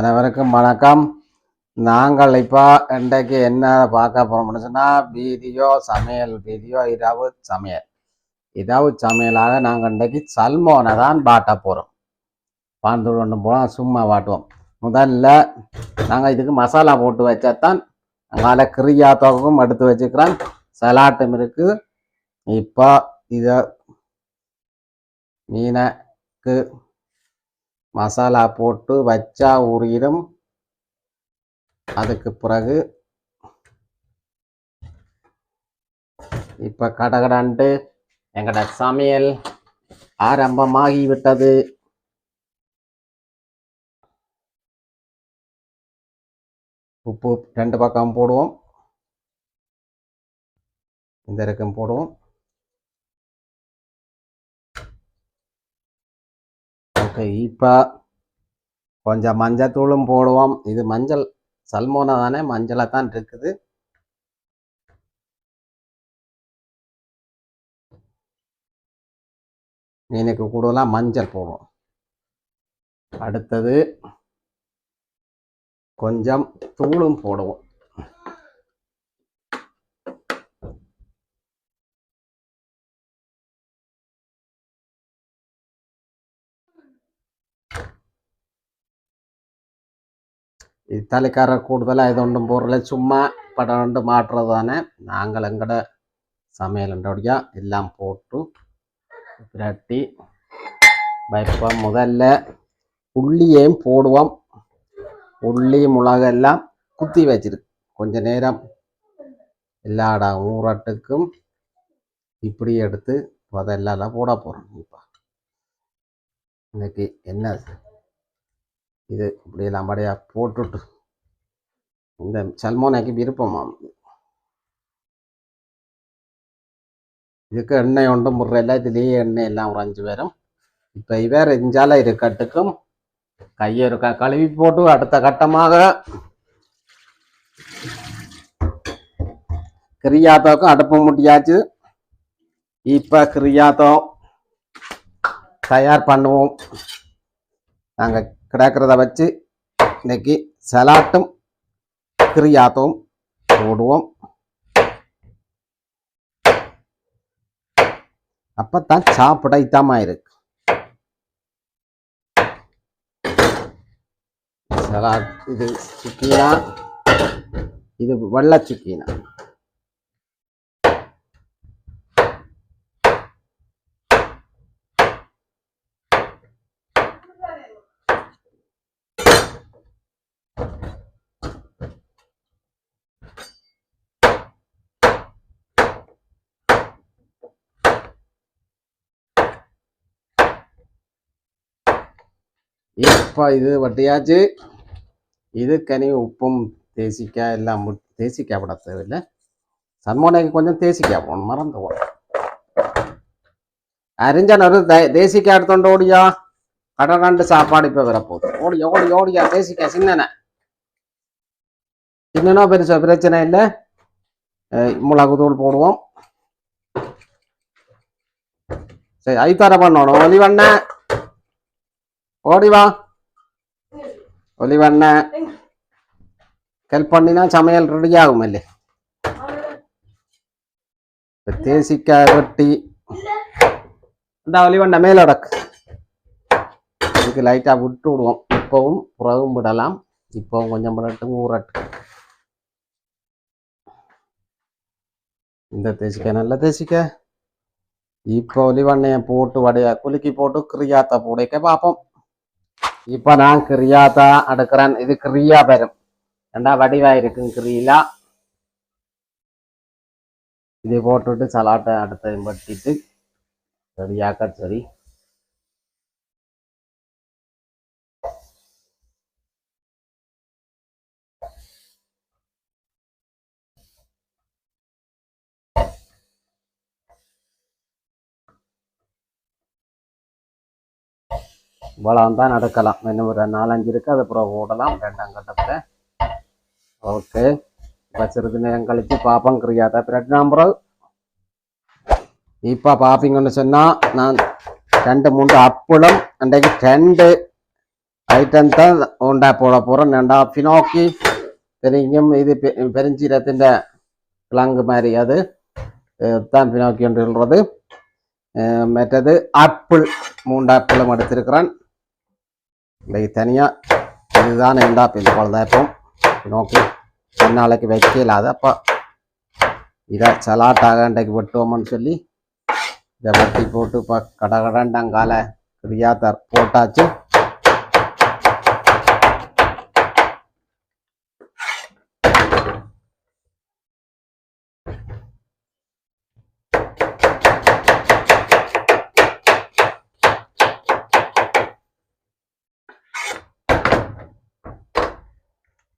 அனைவருக்கும் வணக்கம். நாங்கள் இப்போ இன்றைக்கு என்ன பார்க்க போகிறோம்னு சொன்னால் வீடியோ சமையல் வீடியோ இரவு சமையலாக நாங்கள் இன்றைக்கு சல்மோனை தான் பாட்ட போகிறோம். பாண்டு கொண்டு போனால் சும்மா வாட்டுவோம். முதல்ல நாங்கள் இதுக்கு மசாலா போட்டு வச்சாதான் அங்கால கிரியாத்தோக்கும் எடுத்து வச்சுக்கிறேன். சலாட்டும் இருக்குது. இப்போ இதை மீனுக்கு மசாலா போட்டு வச்சா ஊறிடும். அதுக்கு பிறகு இப்போ கடகடான்ட்டு எங்கட சமையல் ஆரம்பமாகி விட்டது. உப்பு 2 பக்கம் போடுவோம். இந்த இருக்கும் போடுவோம். ஓகே, இப்போ கொஞ்சம் மஞ்சத்தூளும் போடுவோம். இது மஞ்சள் சல்மோனா தானே, மஞ்சளை தான் இருக்குது. மீனுக்கு கூடுதலாக மஞ்சள் போடுவோம். அடுத்தது கொஞ்சம் தூளும் போடுவோம். இது தலைக்கார கூடுதலாக இது ஒன்றும் போடுறல, சும்மா படம் ஒன்று மாட்டுறது தானே. நாங்கள் எங்கட சமையலுடைய எல்லாம் போட்டு பிரட்டி வைப்போம். முதல்ல உள்ளியையும் போடுவோம். உள்ளி மிளகெல்லாம் குத்தி வச்சிருக்கு. கொஞ்ச நேரம் எல்லா ஊரட்டுக்கும் இப்படி எடுத்து அதெல்லாம் போட போகிறோம். இப்போ இன்னைக்கு என்ன இது இப்படியெல்லாம் படையா போட்டுட்டு இந்த சல்மோனைக்கு விருப்பமாம். இதுக்கு எண்ணெய் ஒன்றும் முறையில் இதுலேயே எண்ணெய் எல்லாம் உறைஞ்சி வரும். இப்போ இவர் இஞ்சால இருக்கட்டுக்கும் கையை இருக்க கழுவி போட்டு அடுத்த கட்டமாக கிரியாத்தோக்கும் அடுப்பு முட்டியாச்சு. இப்போ கிரியாத்தோ தயார் பண்ணுவோம். நாங்கள் கிடக்கிறத வச்சு இன்னைக்கு சலாட்டும் கிரியாத்தோம் போடுவோம். அப்பத்தான் சாப்பிட இத்தமா இருக்கு. சலாட் இது சுக்கீனா, இது வெள்ளை சுக்கீனா. இப்போ இது வட்டியாச்சு. இது கனி உப்பும் தேசிக்காய் எல்லாம் தேசிக்காய் போட தேவையில்லை. சல்மோனைக்கு கொஞ்சம் தேசிக்காய் போகணும், மறந்து போகணும். அரிஞ்சான் ஒரு தேசிக்காய் எடுத்தோண்டு ஓடியா. கடகாண்டு சாப்பாடு இப்போ வரப்போகுது. ஓடியா தேசிக்காய். சின்னனா பெருசா பிரச்சனை இல்லை. மிளகு தூள் போடுவோம். சரி, ஐத்தார பண்ணணும். ஒலிவண்ண ஓடிவா. ஒலிவண்ண ஹெல்ப் பண்ணினா சமையல் ரெடி ஆகும் இல்லை. தேசிக்காய் ரொட்டி இந்த ஒலிவண்ண மேலடக்கு. இதுக்கு லைட்டாக விட்டு விடுவோம். இப்பவும் புறவும் விடலாம். இப்பவும் கொஞ்சம் விடட்டும், ஊறட்டும். இந்த தேசிக்காய் நல்ல தேசிக்காய். இப்போ ஒலிவண்ணையை போட்டு வடைய குலுக்கி போட்டு கிரியாத்தா போடைக்க பார்ப்போம். இப்போ நான் கிரியாத்தா அடுக்கிறேன். இது கிரியா பெறும். ரெண்டா வடிவா இருக்கும் கிரியிலா. இது போட்டுட்டு சலாட்டை அடுத்தையும் பட்டிட்டு ரெடியாக்க. சரி, இவ்வளவு தான் நடக்கலாம். இன்னும் ஒரு 4-5 இருக்கு. அது அப்புறம் ஓடலாம் 2ஆம் கட்டத்தில். ஓகே, இப்போ சிறிது நேரம் கழித்து பார்ப்போம் கிரியாத்தா பிரெட் நம்புறோம். இப்போ பார்ப்பீங்கன்னு சொன்னால் நான் 2-3 அப்பளம் அன்றைக்கு 2 ஐட்டம் தான் உண்டா போட போகிறோம். ரெண்டா பினோக்கி தெரியும், இது பெருஞ்சீரத்தின் கிழங்கு மாதிரி, அது தான் பினோக்கி என்று சொல்கிறது. மற்றது ஆப்பிள், 3 ஆப்பிளும் எடுத்திருக்கிறேன். தனியாக இதுதான் ரெண்டா பின் குழந்தைப்போம் பினோக்கி நாளைக்கு வைக்கலாது. அப்போ இதை சலாட்டாக இன்றைக்கு வெட்டுவோம்னு சொல்லி இதை வெட்டி போட்டு இப்போ கடகடண்டாங்கால கிரியா போட்டாச்சு.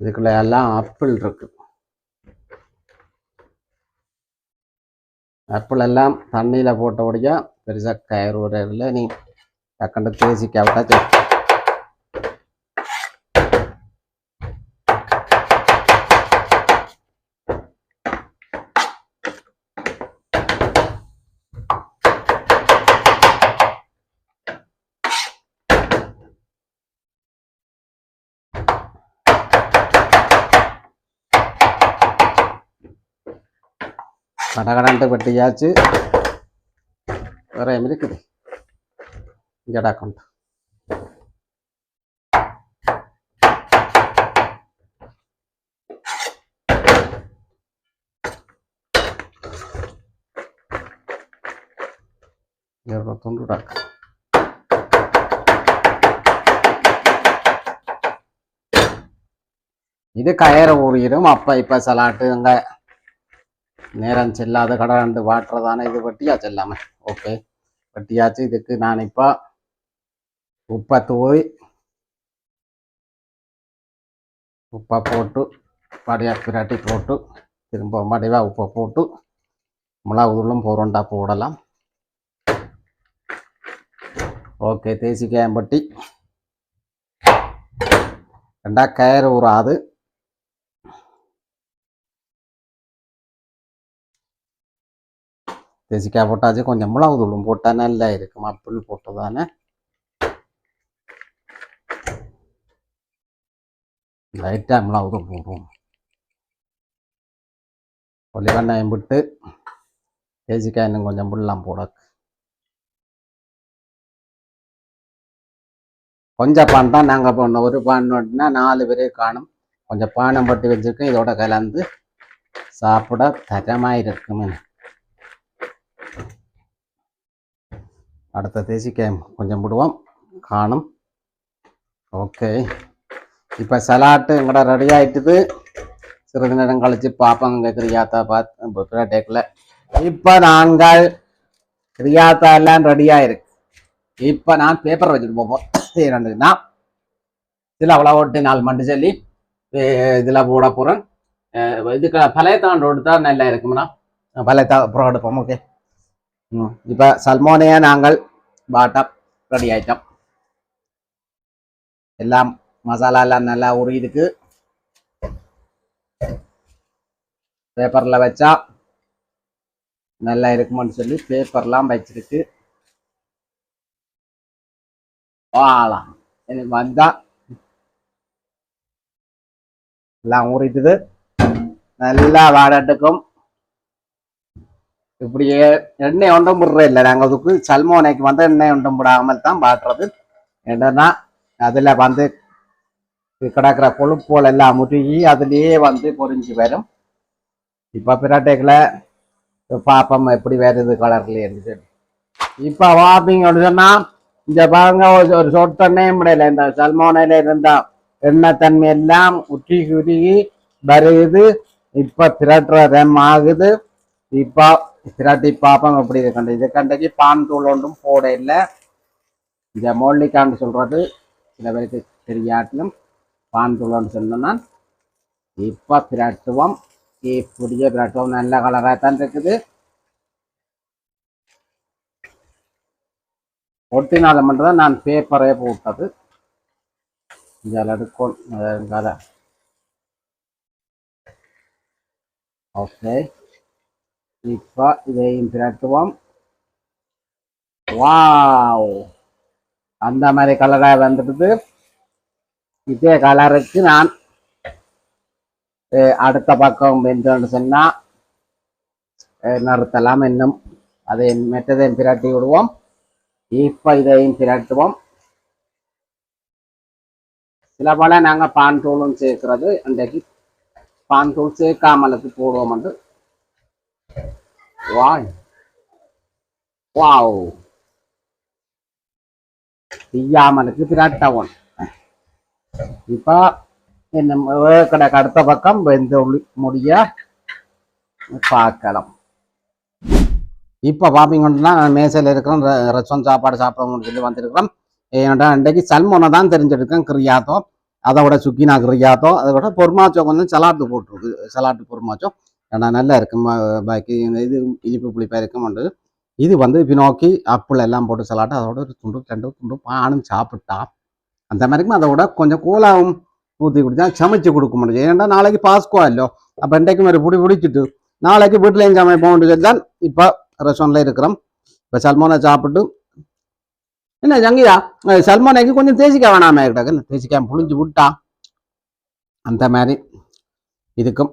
இதுக்குள்ள எல்லாம் ஆப்பிள் இருக்கு. ஆப்பிள் எல்லாம் தண்ணியில் போட்டபடியா பெருசாக கயிறு இல்லை. நீ டக்குன்னு தேசிக்க விட்டாச்சு. கடகடன்ட்டு வெட்டியாச்சு. வேற இருக்குது ஜடா கொண்டு துண்டுடாக்கு. இது கயிறு ஊறிடும். அப்போ இப்போ சலாட்டு அங்கே நேரம் செல்லாத கடை வாட்டுறதானே. இது வெட்டியாச்சு எல்லாமே. ஓகே, வெட்டியாச்சு. இதுக்கு நான் இப்போ உப்பை தூவி உப்பை போட்டு படியாக பிரட்டி போட்டு திரும்ப மடிவாக உப்பை போட்டு மிளகு தூளும் போரண்டா போடலாம். ஓகே, தேசிக்காயம் பட்டி ரெண்டா கயிறு ஊறாது. தேசிக்காய் போட்டாச்சு. கொஞ்சம் மிளகு தூளும் போட்டால் நல்லா இருக்கும். ஆப்பிள் போட்டதானே லைட்டாக மிளகு தூள் போடுவோம். கொல்லி வெண்ணெயம் விட்டு தேசிக்காய் இன்னும் கொஞ்சம் புல்லாம் போட. கொஞ்சம் பான் தான் நாங்கள் போடணும். ஒரு பான் வட்டினா 4 பேரே காணும். கொஞ்சம் பானம் பட்டி வச்சுருக்கோம். இதோட கலந்து சாப்பிட தரமாக இருக்குமே. அடுத்த தேசிக்காய் கொஞ்சம் விடுவோம், காணும். ஓகே, இப்போ சலாட்டு எங்கட ரெடி ஆகிட்டுது. சிறிது நேரம் கழிச்சு பார்ப்போங்க கிரியாத்தா பார்த்து டேக்கில். இப்போ நாங்கள் கிரியாத்தா எல்லாம் ரெடியாக இருக்கு. இப்போ நான் பேப்பர் வச்சுட்டு போவோம். என்னன்னா இதில் அவ்வளோ ஓட்டு 4 மண்டு சொல்லி இதில் போட போகிறேன். இதுக்கு பழையத்தாண்டு கொடுத்தா நல்லா இருக்கும்னா பழையத்தா அப்புறம் எடுப்போம். ஓகே, இப்போ சல்மோனையா நாங்கள் பாட்டம் ரெடி ஆயிட்டோம். எல்லாம் மசாலா எல்லாம் நல்லா உரியுதுக்கு. பேப்பரில் வச்சா நல்லா இருக்குமான்னு சொல்லி பேப்பர்லாம் வச்சிருக்கு. வாழலாம் எனக்கு வந்தா எல்லாம் ஊறிட்டுது. நல்லா வாடட்டுக்கும். இப்படியே எண்ணெய் ஒன்றும் விடுற இல்லை. நாங்கள் அதுக்கு சல்மோனைக்கு வந்து எண்ணெய் ஒன்றும் விடாமல் தான் பாட்டுறது. என்னன்னா அதில் வந்து கிடக்கிற கொழுப்புகள் எல்லாம் முருகி அதுலேயே வந்து பொறிஞ்சு வரும். இப்போ பிரட்டேக்கில் பாப்பம் எப்படி வருது கலர்லேயே இருந்து. இப்போ வாப்பிங்கன்னு சொன்னால் இந்த பாருங்க ஒரு சொட்டு எண்ணெயும் முடியல. இந்த சல்மோனையில இருந்த எண்ணெய் தன்மை எல்லாம் உருகி வருது. இப்போ பிரட்டுறதம் ஆகுது. இப்போ பிரட்டி பாப்பம் எப்படி இருக்கண்டு. இது கண்டைக்கு பான் தூள் ஒன்றும் போட இல்லை. இந்த மோல்லிக்கான்னு சொல்றது சில பேருக்கு தெரியாட்டிலும் பான் தூள்னு சொன்னா. இப்போ பிரட்டுவோம். இப்படியே பிரட்டுவோம். நல்ல கலராக தான் இருக்குது. ஒட்டினால மட்டும்தான் நான் பேப்பரே போட்டது. இதில் எடுக்கும் கதை. ஓகே, இப்போ இதையும் பிரட்டுவோம். வாவ், அந்த மாதிரி கலராக வந்துடுது. இதே கலருக்கு நான் அடுத்த பக்கம் வெந்தோன்னு சொன்னா நிறுத்தலாம். இன்னும் அதை மெட்டதையும் பிரட்டி விடுவோம். இப்ப இதையும் பிரட்டுவோம். சில போல நாங்க பான் தூளும் சேர்க்கிறது, அன்றைக்கு பான் தூள் சேர்க்காமலுக்கு போடுவோம். வாய் வாவ் தீயாமலுக்கு பிரட்டவும். இப்ப என்ன கடைக்கு அடுத்த பக்கம் வெந்து முடிய பார்க்கலாம். இப்போ பார்ப்பீங்கன்னா மேசையில் இருக்கிறோம். ரெஸ்டாரண்ட் சாப்பாடு சாப்பிடணும்னு சொல்லி வந்திருக்கிறோம். ஏன்னா இன்றைக்கு சல்மோனை தான் தெரிஞ்சிருக்கேன். கிரியாத்தோ, அதை விட சுக்கினா கிரியாத்தோ, அதை விட பொறுமாச்சோ கொஞ்சம் சலாட்டு போட்டிருக்கு. சலாட்டு பொறுமாச்சோ ஏன்னா நல்லா இருக்கும். பாக்கி இது இனிப்பு புளிப்பாக இருக்கும். இது வந்து பினோக்கி அப்புள் எல்லாம் போட்டு சலாட்டு, அதோட ஒரு துண்டு 2 துண்டு பானும் சாப்பிட்டா அந்த மாதிரிக்கும் அதை விட கொஞ்சம் கூலாவும் ஊற்றி குடிச்சா சமைச்சு கொடுக்க முடியும். ஏன்னா நாளைக்கு பாஸ்கோ இல்லோ, அப்போ இன்றைக்கும் ஒரு பிடிச்சிட்டு நாளைக்கு வீட்டிலையும் சமைப்போம்னு சொல்லி தான் இப்போ ரெஸ்டாரண்ட்ல இருக்கிறோம். இப்போ சல்மோனை சாப்பிட்டு என்ன ஜங்கியா சல்மோனைக்கு கொஞ்சம் தேசிக்காய் வேணாமே கிட்டக்கு, தேசிக்காய் புளிஞ்சு விட்டா அந்த மாதிரி இதுக்கும்.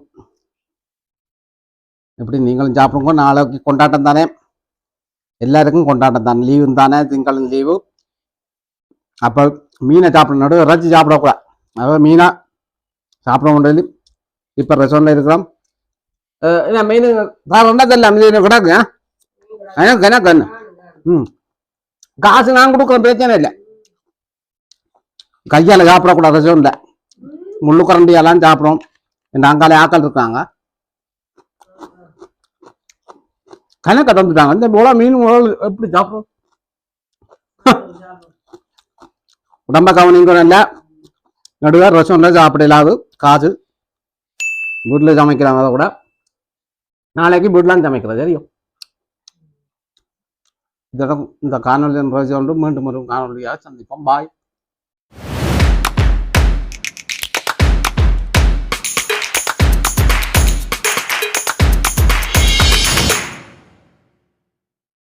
எப்படி நீங்களும் சாப்பிடுங்க. நாளைக்கு கொண்டாட்டம் தானே, எல்லாருக்கும் கொண்டாட்டம் தானே, லீவு தானே, திங்களும் லீவு. அப்போ மீனை சாப்பிடணும், இறைச்சி சாப்பிடக்கூடாது. அதாவது மீனா சாப்பிட முடியல. இப்போ ரெஸ்டாரண்ட்ல இருக்கிறோம். என்ன மீன் ரெண்டாவது மீன் கிடக்கு எனக்கு காசு நான் கொடுக்குற பிரச்சனை இல்லை. கையால் சாப்பிடக்கூடாது ரெஸ்டாரண்ட்ல. முள்ளு கரண்டியெல்லாம் சாப்பிடும். இந்த அங்காலே ஆக்கள் இருக்காங்க, கணக்கை தந்துட்டாங்க. இந்த போல மீன் எப்படி சாப்பிடும்? உடம்ப கவனிங்க. இல்லை நடுவே ரெஸ்டாரண்ட்ல சாப்பிட இல்லாது காசு வீட்டில் சமைக்கிறாங்க. அதை கூட நாளைக்கு வீட்டிலாம் சமைக்கிறது தெரியும். இந்த காணொலி மீண்டும் ஒரு காணொலியாக சந்திப்போம். பாய்.